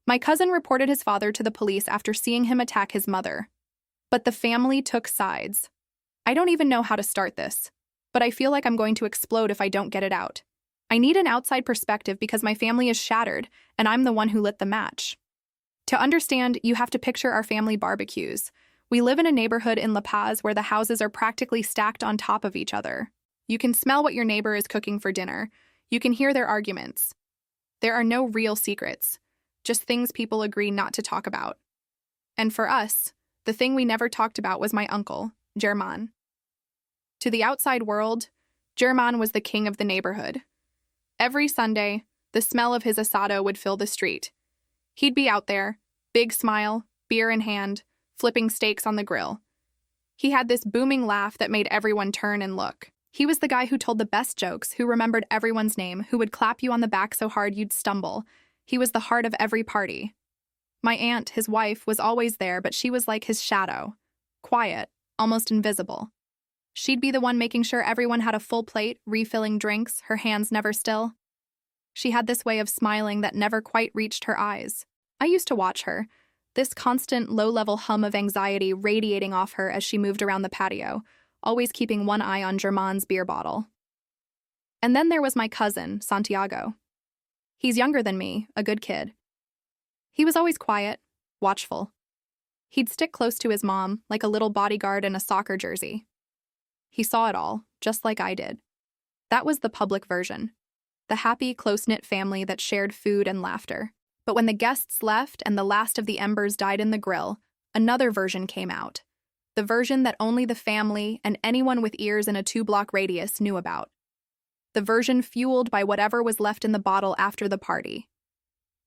My cousin reported his father to the police after seeing him attack his mother. But the family took sides. I don't even know how to start this, but I feel like I'm going to explode if I don't get it out. I need an outside perspective because my family is shattered, and I'm the one who lit the match. To understand, you have to picture our family barbecues. We live in a neighborhood in La Paz where the houses are practically stacked on top of each other. You can smell what your neighbor is cooking for dinner. You can hear their arguments. There are no real secrets, just things people agree not to talk about. And for us, the thing we never talked about was my uncle, German. To the outside world, German was the king of the neighborhood. Every Sunday, the smell of his asado would fill the street. He'd be out there, big smile, beer in hand, flipping steaks on the grill. He had this booming laugh that made everyone turn and look. He was the guy who told the best jokes, who remembered everyone's name, who would clap you on the back so hard you'd stumble. He was the heart of every party. My aunt, his wife, was always there, but she was like his shadow. Quiet, almost invisible. She'd be the one making sure everyone had a full plate, refilling drinks, her hands never still. She had this way of smiling that never quite reached her eyes. I used to watch her, this constant low-level hum of anxiety radiating off her as she moved around the patio, always keeping one eye on German's beer bottle. And then there was my cousin, Santiago. He's younger than me, a good kid. He was always quiet, watchful. He'd stick close to his mom, like a little bodyguard in a soccer jersey. He saw it all, just like I did. That was the public version. The happy, close-knit family that shared food and laughter. But when the guests left and the last of the embers died in the grill, another version came out. The version that only the family and anyone with ears in a 2-block radius knew about. The version fueled by whatever was left in the bottle after the party.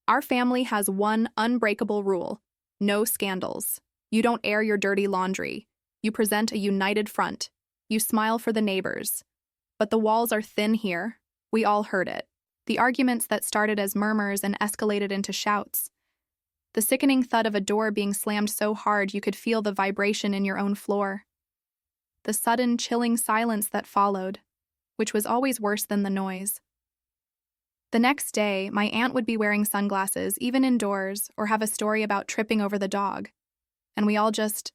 Our family has one unbreakable rule: no scandals. You don't air your dirty laundry. You present a united front. You smile for the neighbors. But the walls are thin here. We all heard it. The arguments that started as murmurs and escalated into shouts. The sickening thud of a door being slammed so hard you could feel the vibration in your own floor. The sudden, chilling silence that followed, which was always worse than the noise. The next day, my aunt would be wearing sunglasses, even indoors, or have a story about tripping over the dog. And we all just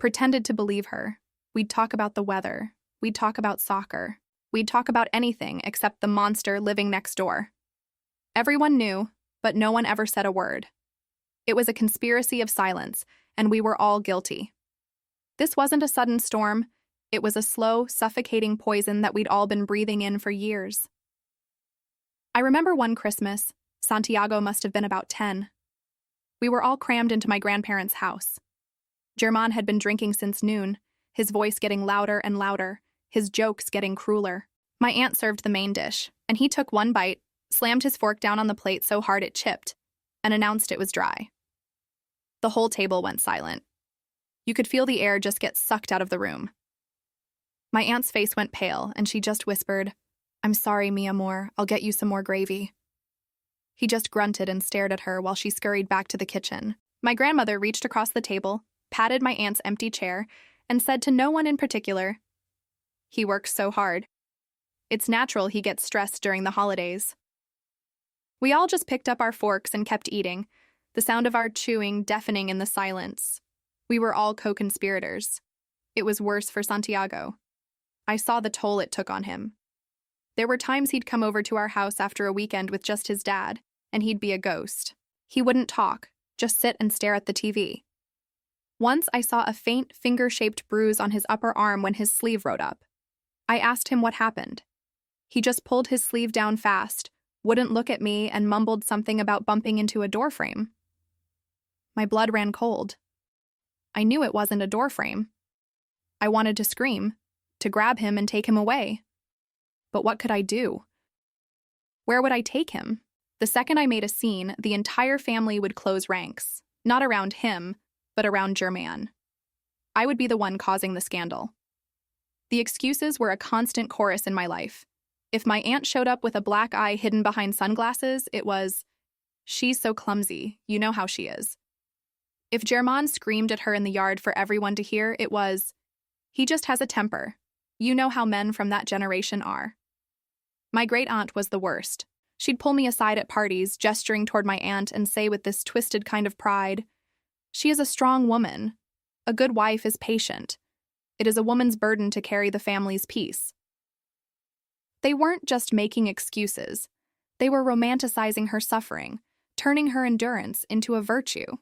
pretended to believe her. We'd talk about the weather. We'd talk about soccer. We'd talk about anything except the monster living next door. Everyone knew, but no one ever said a word. It was a conspiracy of silence, and we were all guilty. This wasn't a sudden storm. It was a slow, suffocating poison that we'd all been breathing in for years. I remember one Christmas. Santiago must have been about 10. We were all crammed into my grandparents' house. German had been drinking since noon, his voice getting louder and louder, his jokes getting crueler. My aunt served the main dish, and he took one bite, slammed his fork down on the plate so hard it chipped, and announced it was dry. The whole table went silent. You could feel the air just get sucked out of the room. My aunt's face went pale, and she just whispered, "I'm sorry, mi amor, I'll get you some more gravy." He just grunted and stared at her while she scurried back to the kitchen. My grandmother reached across the table, patted my aunt's empty chair, and said to no one in particular, "He works so hard. It's natural he gets stressed during the holidays." We all just picked up our forks and kept eating, the sound of our chewing deafening in the silence. We were all co-conspirators. It was worse for Santiago. I saw the toll it took on him. There were times he'd come over to our house after a weekend with just his dad, and he'd be a ghost. He wouldn't talk, just sit and stare at the TV. Once I saw a faint, finger-shaped bruise on his upper arm when his sleeve rode up. I asked him what happened. He just pulled his sleeve down fast, wouldn't look at me, and mumbled something about bumping into a doorframe. My blood ran cold. I knew it wasn't a doorframe. I wanted to scream, to grab him and take him away. But what could I do? Where would I take him? The second I made a scene, the entire family would close ranks. Not around him, but around German. I would be the one causing the scandal. The excuses were a constant chorus in my life. If my aunt showed up with a black eye hidden behind sunglasses, it was, "She's so clumsy, you know how she is." If German screamed at her in the yard for everyone to hear, it was, "He just has a temper. You know how men from that generation are." My great-aunt was the worst. She'd pull me aside at parties, gesturing toward my aunt, and say with this twisted kind of pride, "She is a strong woman. A good wife is patient. It is a woman's burden to carry the family's peace." They weren't just making excuses. They were romanticizing her suffering, turning her endurance into a virtue.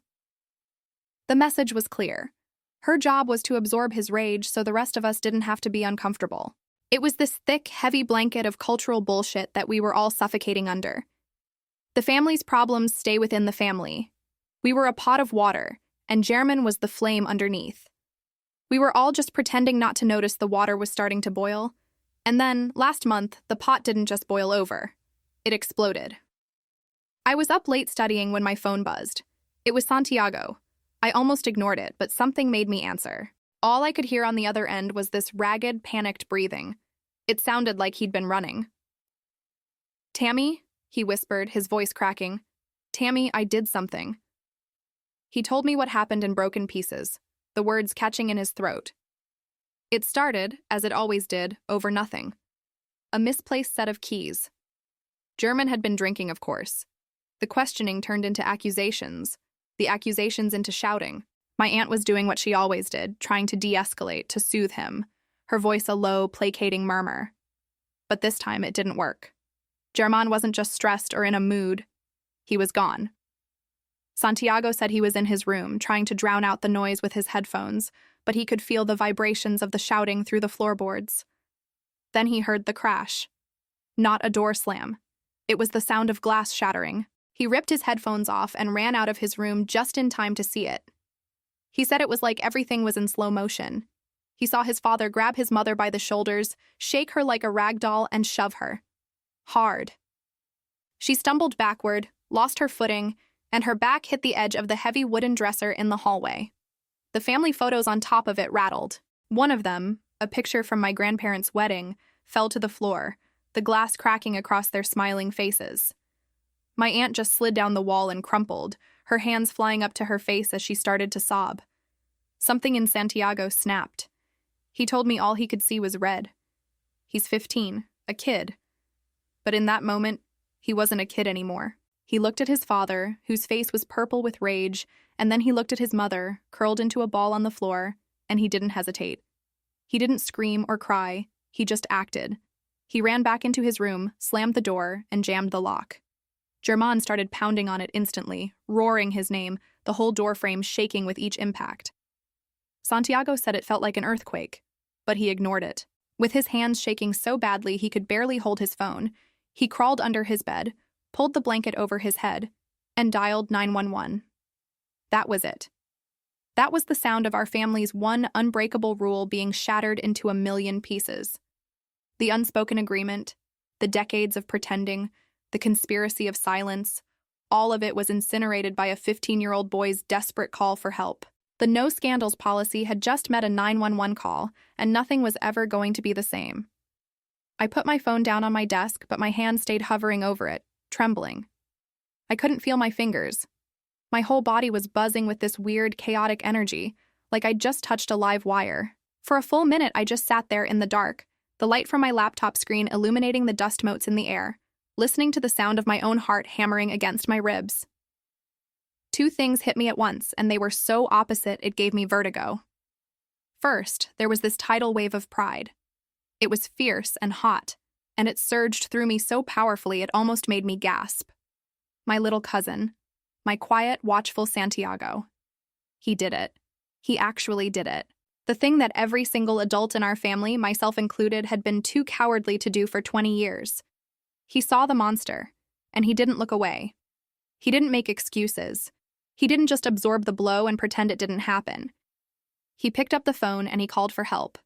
The message was clear. Her job was to absorb his rage so the rest of us didn't have to be uncomfortable. It was this thick, heavy blanket of cultural bullshit that we were all suffocating under. The family's problems stay within the family. We were a pot of water, and German was the flame underneath. We were all just pretending not to notice the water was starting to boil. And then, last month, the pot didn't just boil over. It exploded. I was up late studying when my phone buzzed. It was Santiago. I almost ignored it, but something made me answer. All I could hear on the other end was this ragged, panicked breathing. It sounded like he'd been running. "Tammy," he whispered, his voice cracking. "Tammy, I did something." He told me what happened in broken pieces, the words catching in his throat. It started, as it always did, over nothing. A misplaced set of keys. German had been drinking, of course. The questioning turned into accusations, the accusations into shouting. My aunt was doing what she always did, trying to de-escalate, to soothe him, her voice a low, placating murmur. But this time it didn't work. German wasn't just stressed or in a mood. He was gone. Santiago said he was in his room, trying to drown out the noise with his headphones, but he could feel the vibrations of the shouting through the floorboards. Then he heard the crash. Not a door slam. It was the sound of glass shattering. He ripped his headphones off and ran out of his room just in time to see it. He said it was like everything was in slow motion. He saw his father grab his mother by the shoulders, shake her like a rag doll, and shove her. Hard. She stumbled backward, lost her footing, and her back hit the edge of the heavy wooden dresser in the hallway. The family photos on top of it rattled. One of them, a picture from my grandparents' wedding, fell to the floor, the glass cracking across their smiling faces. My aunt just slid down the wall and crumpled, her hands flying up to her face as she started to sob. Something in Santiago snapped. He told me all he could see was red. He's 15, a kid. But in that moment, he wasn't a kid anymore. He looked at his father, whose face was purple with rage, and then he looked at his mother, curled into a ball on the floor, and he didn't hesitate. He didn't scream or cry, he just acted. He ran back into his room, slammed the door, and jammed the lock. German started pounding on it instantly, roaring his name, the whole doorframe shaking with each impact. Santiago said it felt like an earthquake, but he ignored it. With his hands shaking so badly he could barely hold his phone, he crawled under his bed, pulled the blanket over his head, and dialed 911. That was it. That was the sound of our family's one unbreakable rule being shattered into a million pieces. The unspoken agreement, the decades of pretending, the conspiracy of silence, all of it was incinerated by a 15-year-old boy's desperate call for help. The no scandals policy had just met a 911 call, and nothing was ever going to be the same. I put my phone down on my desk, but my hand stayed hovering over it, trembling. I couldn't feel my fingers. My whole body was buzzing with this weird, chaotic energy, like I'd just touched a live wire. For a full minute, I just sat there in the dark, the light from my laptop screen illuminating the dust motes in the air, listening to the sound of my own heart hammering against my ribs. Two things hit me at once, and they were so opposite it gave me vertigo. First, there was this tidal wave of pride. It was fierce and hot, and it surged through me so powerfully it almost made me gasp. My little cousin, my quiet, watchful Santiago. He did it. He actually did it. The thing that every single adult in our family, myself included, had been too cowardly to do for 20 years. He saw the monster, and he didn't look away. He didn't make excuses. He didn't just absorb the blow and pretend it didn't happen. He picked up the phone and he called for help.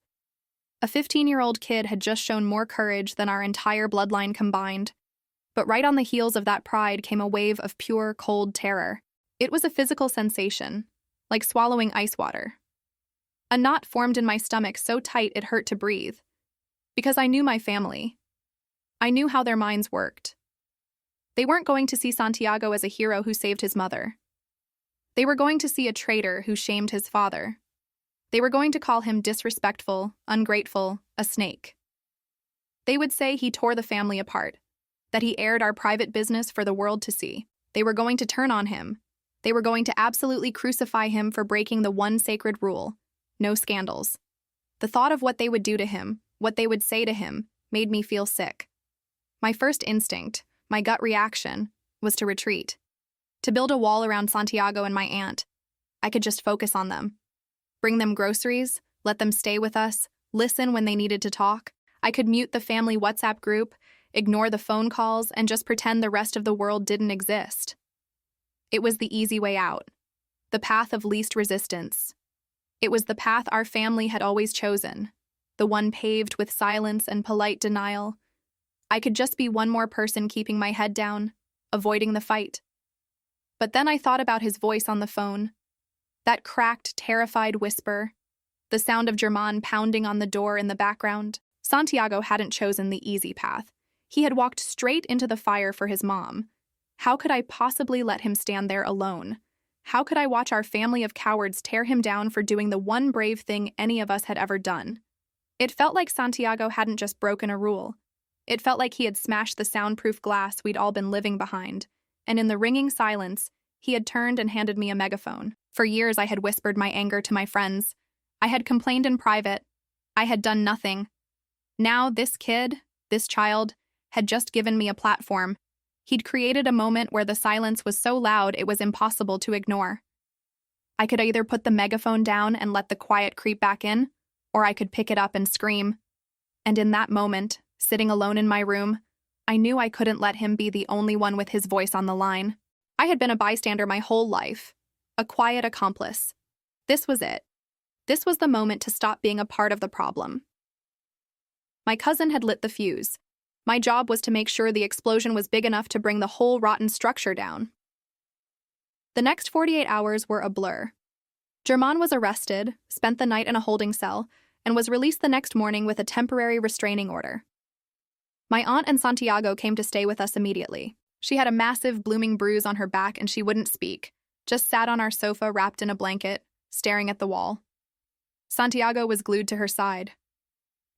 A 15-year-old kid had just shown more courage than our entire bloodline combined. But right on the heels of that pride came a wave of pure, cold terror. It was a physical sensation, like swallowing ice water. A knot formed in my stomach so tight it hurt to breathe. Because I knew my family. I knew how their minds worked. They weren't going to see Santiago as a hero who saved his mother. They were going to see a traitor who shamed his father. They were going to call him disrespectful, ungrateful, a snake. They would say he tore the family apart, that he aired our private business for the world to see. They were going to turn on him. They were going to absolutely crucify him for breaking the one sacred rule: no scandals. The thought of what they would do to him, what they would say to him, made me feel sick. My first instinct, my gut reaction, was to retreat. To build a wall around Santiago and my aunt. I could just focus on them. Bring them groceries, let them stay with us, listen when they needed to talk. I could mute the family WhatsApp group, ignore the phone calls, and just pretend the rest of the world didn't exist. It was the easy way out. The path of least resistance. It was the path our family had always chosen. The one paved with silence and polite denial. I could just be one more person keeping my head down, avoiding the fight. But then I thought about his voice on the phone. That cracked, terrified whisper. The sound of German pounding on the door in the background. Santiago hadn't chosen the easy path. He had walked straight into the fire for his mom. How could I possibly let him stand there alone? How could I watch our family of cowards tear him down for doing the one brave thing any of us had ever done? It felt like Santiago hadn't just broken a rule. It felt like he had smashed the soundproof glass we'd all been living behind, and in the ringing silence, he had turned and handed me a megaphone. For years I had whispered my anger to my friends. I had complained in private. I had done nothing. Now this kid, this child, had just given me a platform. He'd created a moment where the silence was so loud it was impossible to ignore. I could either put the megaphone down and let the quiet creep back in, or I could pick it up and scream. And in that moment, sitting alone in my room, I knew I couldn't let him be the only one with his voice on the line. I had been a bystander my whole life, a quiet accomplice. This was it. This was the moment to stop being a part of the problem. My cousin had lit the fuse. My job was to make sure the explosion was big enough to bring the whole rotten structure down. The next 48 hours were a blur. German was arrested, spent the night in a holding cell, and was released the next morning with a temporary restraining order. My aunt and Santiago came to stay with us immediately. She had a massive, blooming bruise on her back and she wouldn't speak, just sat on our sofa wrapped in a blanket, staring at the wall. Santiago was glued to her side.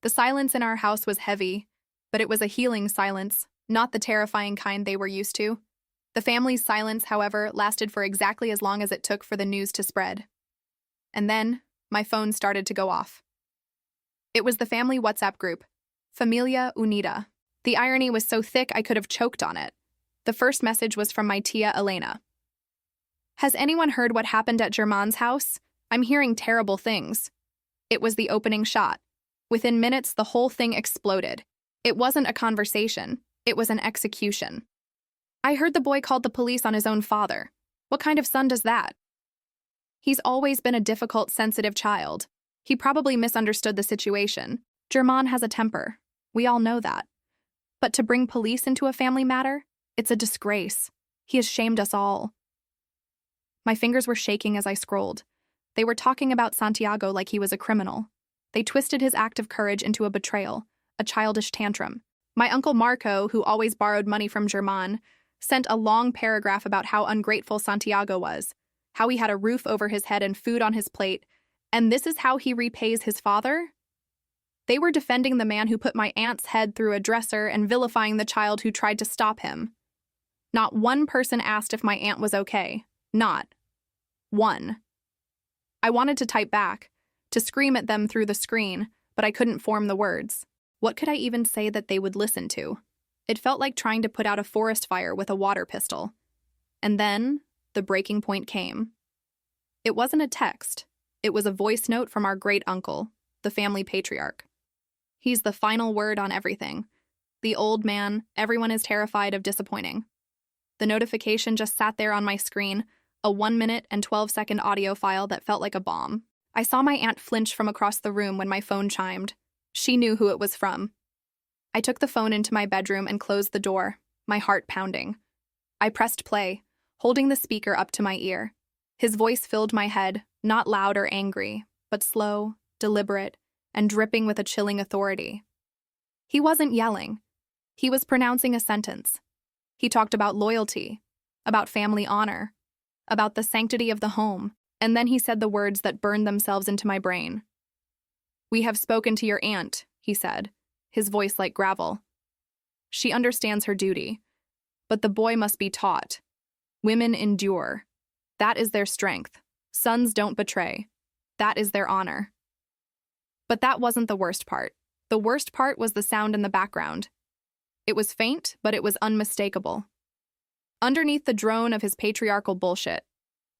The silence in our house was heavy, but it was a healing silence, not the terrifying kind they were used to. The family's silence, however, lasted for exactly as long as it took for the news to spread. And then, my phone started to go off. It was the family WhatsApp group, Familia Unida. The irony was so thick I could have choked on it. The first message was from my tia Elena. Has anyone heard what happened at German's house? I'm hearing terrible things. It was the opening shot. Within minutes, the whole thing exploded. It wasn't a conversation. It was an execution. I heard the boy called the police on his own father. What kind of son does that? He's always been a difficult, sensitive child. He probably misunderstood the situation. German has a temper. We all know that. But to bring police into a family matter? It's a disgrace. He has shamed us all. My fingers were shaking as I scrolled. They were talking about Santiago like he was a criminal. They twisted his act of courage into a betrayal, a childish tantrum. My uncle Marco, who always borrowed money from German, sent a long paragraph about how ungrateful Santiago was, how he had a roof over his head and food on his plate, and this is how he repays his father? They were defending the man who put my aunt's head through a dresser and vilifying the child who tried to stop him. Not one person asked if my aunt was okay. Not one. I wanted to type back, to scream at them through the screen, but I couldn't form the words. What could I even say that they would listen to? It felt like trying to put out a forest fire with a water pistol. And then, the breaking point came. It wasn't a text. It was a voice note from our great-uncle, the family patriarch. He's the final word on everything. The old man everyone is terrified of disappointing. The notification just sat there on my screen, a 1-minute and 12-second audio file that felt like a bomb. I saw my aunt flinch from across the room when my phone chimed. She knew who it was from. I took the phone into my bedroom and closed the door, my heart pounding. I pressed play, holding the speaker up to my ear. His voice filled my head, not loud or angry, but slow, deliberate, and dripping with a chilling authority. He wasn't yelling. He was pronouncing a sentence. He talked about loyalty, about family honor, about the sanctity of the home, and then he said the words that burned themselves into my brain. "We have spoken to your aunt," he said, his voice like gravel. She understands her duty. But the boy must be taught. Women endure. That is their strength. Sons don't betray. That is their honor. But that wasn't the worst part. The worst part was the sound in the background. It was faint, but it was unmistakable. Underneath the drone of his patriarchal bullshit,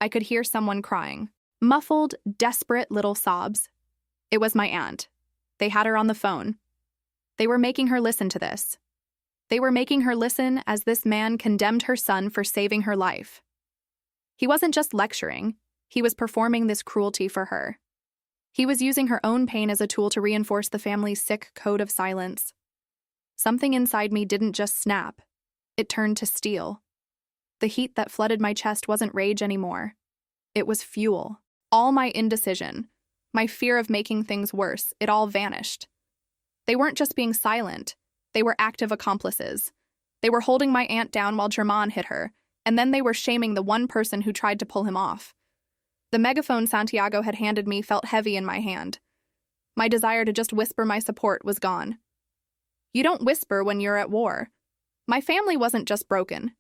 I could hear someone crying. Muffled, desperate little sobs. It was my aunt. They had her on the phone. They were making her listen to this. They were making her listen as this man condemned her son for saving her life. He wasn't just lecturing, he was performing this cruelty for her. He was using her own pain as a tool to reinforce the family's sick code of silence. Something inside me didn't just snap, it turned to steel. The heat that flooded my chest wasn't rage anymore. It was fuel. All my indecision, my fear of making things worse, it all vanished. They weren't just being silent, they were active accomplices. They were holding my aunt down while Germain hit her, and then they were shaming the one person who tried to pull him off. The megaphone Santiago had handed me felt heavy in my hand. My desire to just whisper my support was gone. You don't whisper when you're at war. My family wasn't just broken.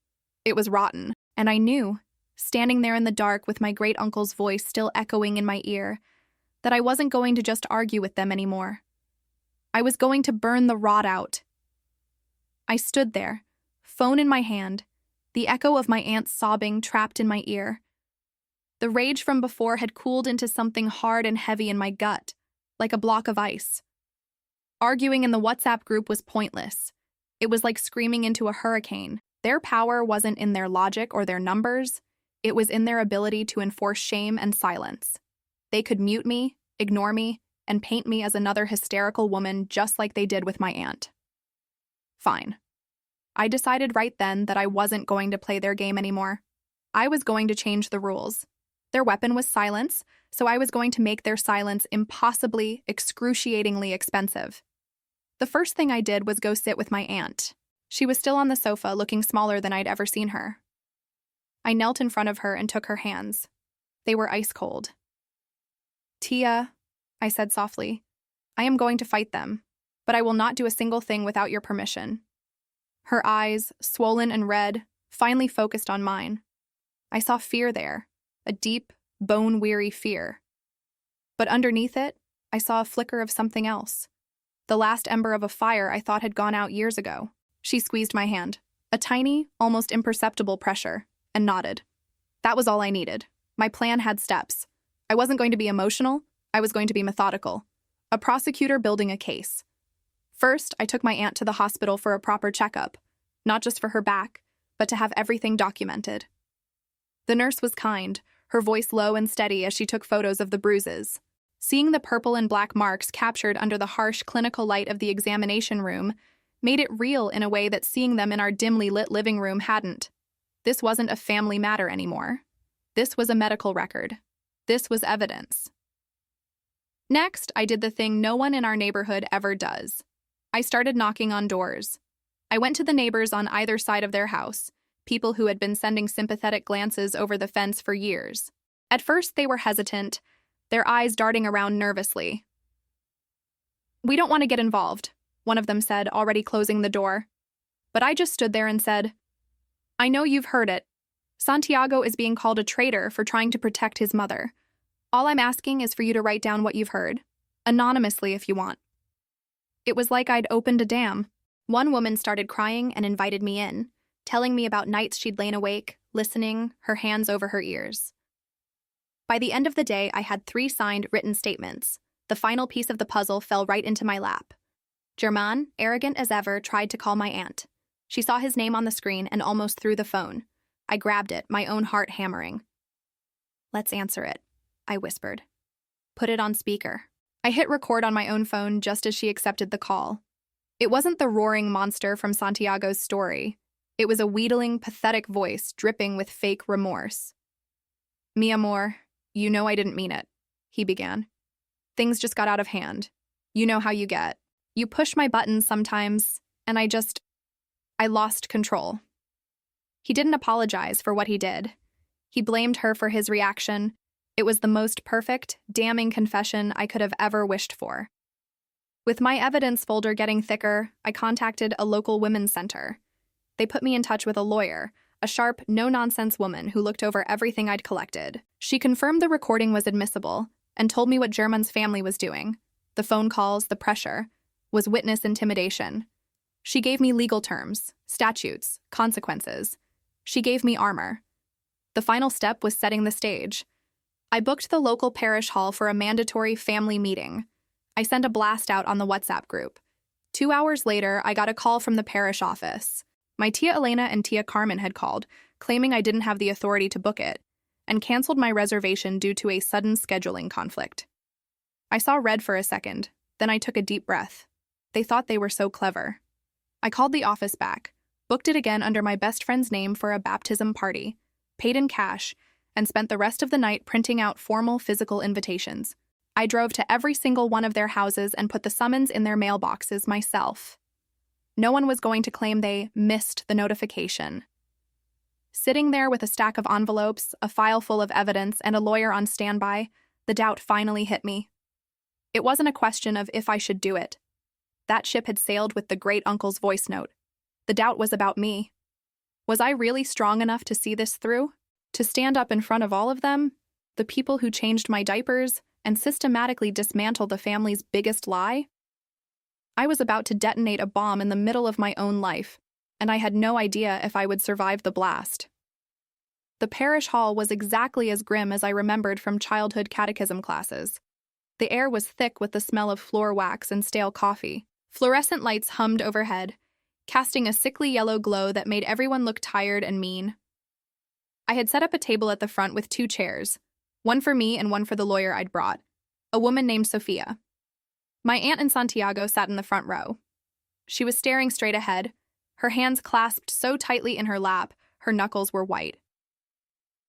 It was rotten, and I knew, standing there in the dark with my great-uncle's voice still echoing in my ear, that I wasn't going to just argue with them anymore. I was going to burn the rot out. I stood there, phone in my hand, the echo of my aunt's sobbing trapped in my ear. The rage from before had cooled into something hard and heavy in my gut, like a block of ice. Arguing in the WhatsApp group was pointless. It was like screaming into a hurricane. Their power wasn't in their logic or their numbers, it was in their ability to enforce shame and silence. They could mute me, ignore me, and paint me as another hysterical woman just like they did with my aunt. Fine. I decided right then that I wasn't going to play their game anymore. I was going to change the rules. Their weapon was silence, so I was going to make their silence impossibly, excruciatingly expensive. The first thing I did was go sit with my aunt. She was still on the sofa, looking smaller than I'd ever seen her. I knelt in front of her and took her hands. They were ice cold. Tia, I said softly, I am going to fight them, but I will not do a single thing without your permission. Her eyes, swollen and red, finally focused on mine. I saw fear there, a deep, bone-weary fear. But underneath it, I saw a flicker of something else. The last ember of a fire I thought had gone out years ago. She squeezed my hand, a tiny, almost imperceptible pressure, and nodded. That was all I needed. My plan had steps. I wasn't going to be emotional, I was going to be methodical. A prosecutor building a case. First, I took my aunt to the hospital for a proper checkup, not just for her back, but to have everything documented. The nurse was kind, her voice low and steady as she took photos of the bruises. Seeing the purple and black marks captured under the harsh clinical light of the examination room made it real in a way that seeing them in our dimly lit living room hadn't. This wasn't a family matter anymore. This was a medical record. This was evidence. Next, I did the thing no one in our neighborhood ever does. I started knocking on doors. I went to the neighbors on either side of their house, people who had been sending sympathetic glances over the fence for years. At first, they were hesitant, their eyes darting around nervously. We don't want to get involved, one of them said, already closing the door. But I just stood there and said, I know you've heard it. Santiago is being called a traitor for trying to protect his mother. All I'm asking is for you to write down what you've heard, anonymously if you want. It was like I'd opened a dam. One woman started crying and invited me in, telling me about nights she'd lain awake, listening, her hands over her ears. By the end of the day, I had 3 signed written statements. The final piece of the puzzle fell right into my lap. Germain, arrogant as ever, tried to call my aunt. She saw his name on the screen and almost threw the phone. I grabbed it, my own heart hammering. Let's answer it, I whispered. Put it on speaker. I hit record on my own phone just as she accepted the call. It wasn't the roaring monster from Santiago's story. It was a wheedling, pathetic voice dripping with fake remorse. Mi amor, you know I didn't mean it, he began. Things just got out of hand. You know how you get. You push my buttons sometimes, and I lost control. He didn't apologize for what he did. He blamed her for his reaction. It was the most perfect, damning confession I could have ever wished for. With my evidence folder getting thicker, I contacted a local women's center. They put me in touch with a lawyer, a sharp, no-nonsense woman who looked over everything I'd collected. She confirmed the recording was admissible and told me what German's family was doing. The phone calls, the pressure, was witness intimidation. She gave me legal terms, statutes, consequences. She gave me armor. The final step was setting the stage. I booked the local parish hall for a mandatory family meeting. I sent a blast out on the WhatsApp group. 2 hours later, I got a call from the parish office. My Tia Elena and Tia Carmen had called, claiming I didn't have the authority to book it, and canceled my reservation due to a sudden scheduling conflict. I saw red for a second, then I took a deep breath. They thought they were so clever. I called the office back, booked it again under my best friend's name for a baptism party, paid in cash, and spent the rest of the night printing out formal physical invitations. I drove to every single one of their houses and put the summons in their mailboxes myself. No one was going to claim they missed the notification. Sitting there with a stack of envelopes, a file full of evidence, and a lawyer on standby, the doubt finally hit me. It wasn't a question of if I should do it. That ship had sailed with the great-uncle's voice note. The doubt was about me. Was I really strong enough to see this through? To stand up in front of all of them? The people who changed my diapers and systematically dismantle the family's biggest lie? I was about to detonate a bomb in the middle of my own life, and I had no idea if I would survive the blast. The parish hall was exactly as grim as I remembered from childhood catechism classes. The air was thick with the smell of floor wax and stale coffee. Fluorescent lights hummed overhead, casting a sickly yellow glow that made everyone look tired and mean. I had set up a table at the front with 2 chairs, one for me and one for the lawyer I'd brought, a woman named Sophia. My aunt in Santiago sat in the front row. She was staring straight ahead, her hands clasped so tightly in her lap, her knuckles were white.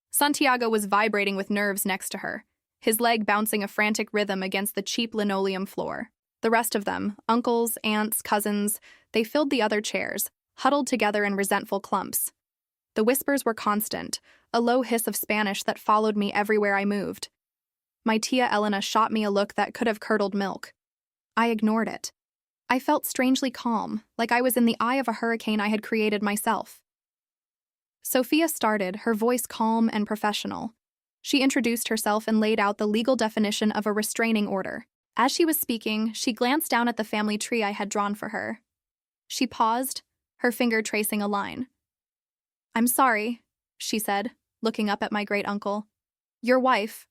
Santiago was vibrating with nerves next to her, his leg bouncing a frantic rhythm against the cheap linoleum floor. The rest of them, uncles, aunts, cousins, they filled the other chairs, huddled together in resentful clumps. The whispers were constant, a low hiss of Spanish that followed me everywhere I moved. My Tia Elena shot me a look that could have curdled milk. I ignored it. I felt strangely calm, like I was in the eye of a hurricane I had created myself. Sophia started, her voice calm and professional. She introduced herself and laid out the legal definition of a restraining order. As she was speaking, she glanced down at the family tree I had drawn for her. She paused, her finger tracing a line. "I'm sorry," she said, looking up at my great-uncle. "Your wife.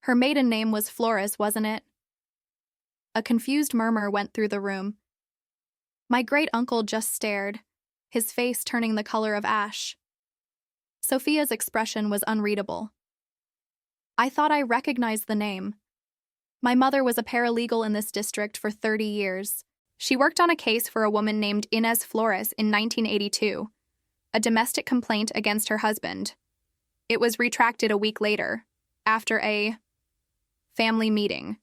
Her maiden name was Flores, wasn't it?" A confused murmur went through the room. My great-uncle just stared, his face turning the color of ash. Sophia's expression was unreadable. I thought I recognized the name. My mother was a paralegal in this district for 30 years. She worked on a case for a woman named Inez Flores in 1982, a domestic complaint against her husband. It was retracted a week later, after a family meeting.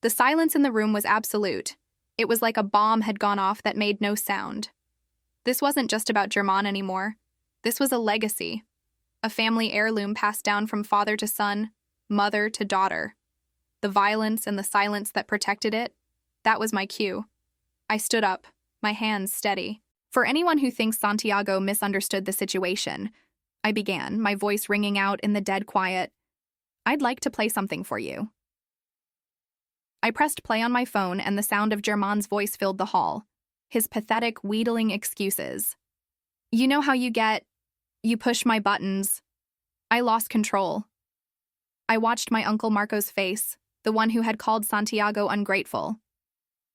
The silence in the room was absolute. It was like a bomb had gone off that made no sound. This wasn't just about German anymore. This was a legacy, a family heirloom passed down from father to son, mother to daughter. The violence and the silence that protected it, that was my cue. I stood up, my hands steady. For anyone who thinks Santiago misunderstood the situation, I began, my voice ringing out in the dead quiet. "I'd like to play something for you." I pressed play on my phone and the sound of German's voice filled the hall, his pathetic, wheedling excuses. "You know how you push my buttons." I lost control. I watched my Uncle Marco's face, the one who had called Santiago ungrateful.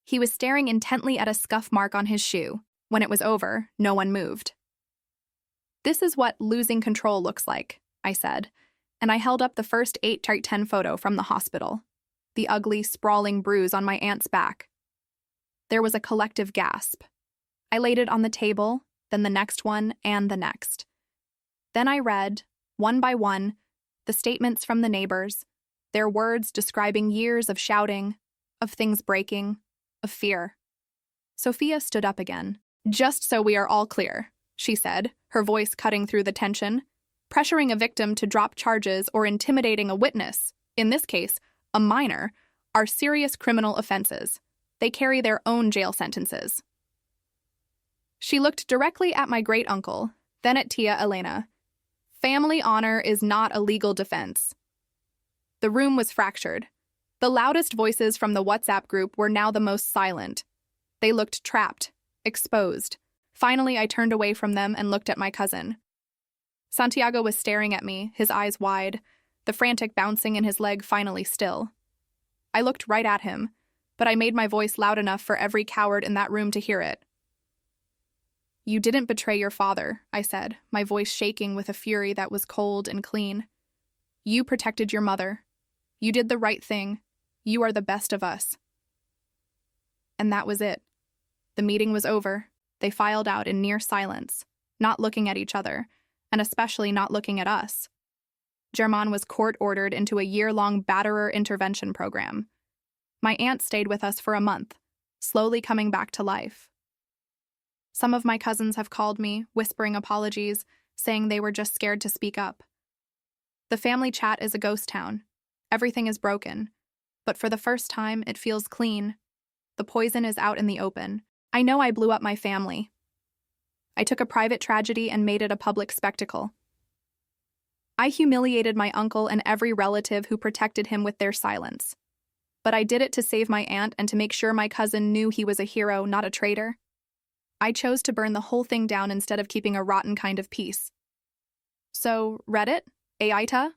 He was staring intently at a scuff mark on his shoe. When it was over, no one moved. "This is what losing control looks like," I said, and I held up the first 8x10 photo from the hospital, the ugly, sprawling bruise on my aunt's back. There was a collective gasp. I laid it on the table, then the next one, and the next. Then I read, one by one, the statements from the neighbors, their words describing years of shouting, of things breaking, of fear. Sophia stood up again. "Just so we are all clear," she said, her voice cutting through the tension, "pressuring a victim to drop charges or intimidating a witness, in this case, a minor, are serious criminal offenses. They carry their own jail sentences. She looked directly at my great-uncle, then at Tia Elena. Family honor is not a legal defense. The room was fractured. The loudest voices from the WhatsApp group were now the most silent. They looked trapped, exposed. Finally, I turned away from them and looked at my cousin. Santiago was staring at me, his eyes wide, the frantic bouncing in his leg finally still. I looked right at him, but I made my voice loud enough for every coward in that room to hear it. "You didn't betray your father," I said, my voice shaking with a fury that was cold and clean. "You protected your mother. You did the right thing. You are the best of us." And that was it. The meeting was over. They filed out in near silence, not looking at each other, and especially not looking at us. Germán was court-ordered into a year-long batterer intervention program. My aunt stayed with us for a month, slowly coming back to life. Some of my cousins have called me, whispering apologies, saying they were just scared to speak up. The family chat is a ghost town. Everything is broken. But for the first time, it feels clean. The poison is out in the open. I know I blew up my family. I took a private tragedy and made it a public spectacle. I humiliated my uncle and every relative who protected him with their silence. But I did it to save my aunt and to make sure my cousin knew he was a hero, not a traitor. I chose to burn the whole thing down instead of keeping a rotten kind of peace. So, Reddit? Aita?